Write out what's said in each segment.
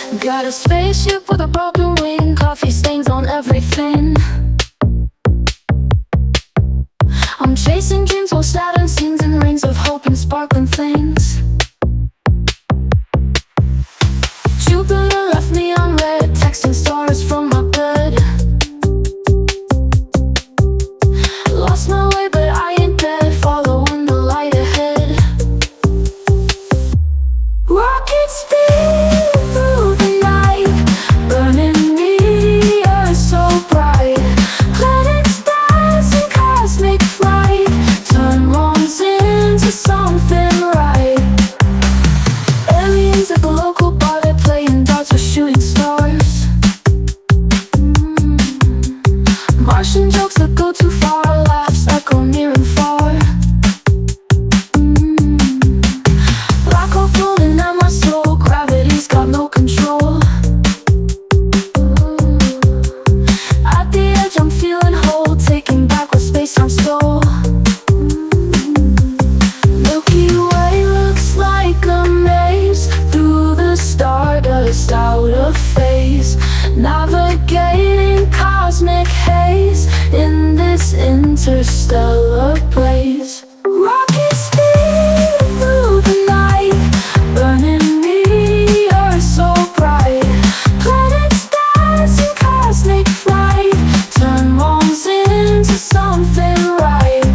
Got a spaceship with a broken wing, coffee stains on everything. I'm chasing dreams while Saturn sings in rings of hope and sparkling things. Jupiter left me unread, texting stars from my bed. Lost my way but I ain't dead, following the light ahead. Rocket speed through the night, burning me, earth so bright. Planets, stars, and cosmic flight, turn wrongs into something right. Aliens at the local bar, they're playing darts or shooting stars. Martian jokes that go too far, laughs echo near and far. Black hole pulling at my soul, gravity's got no control. At the edge I'm feeling whole, taking back what space-time stole. Milky Way looks like a maze, through the stardust, out of phase. Navigating cosmic haze, in this interstellar blaze. Rocket speed through the night, burning me, earth so bright. Planets, stars, and cosmic flight, turn wrongs into something right.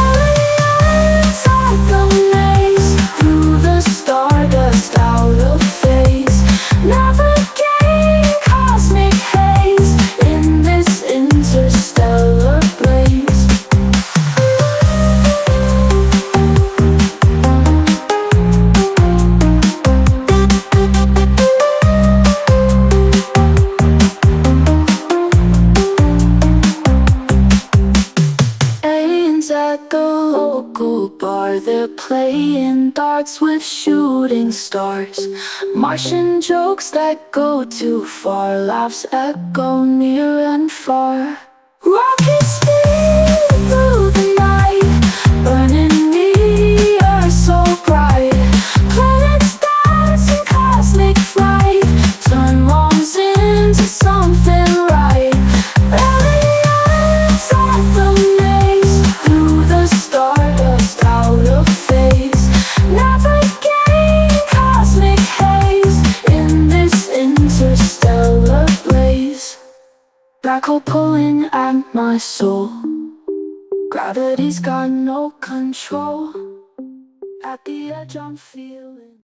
Aliens at the maze, through the stardust, out of phase. Navigating cosmic haze, in this interstellar blaze. Aliens at the local bar, they're playing darts with shooting stars. Martian jokes that go too far, laughs echo near and far. Rocket speed through the night, burning me, earth so bright. Planets, stars, and cosmic flight, turn wrongs into something right. Aliens at the maze, through the stardust, out of phase. Navigating cosmic haze, in this interstellar blaze. Black hole pulling at my soul, gravity's got no control. At the edge I'm feeling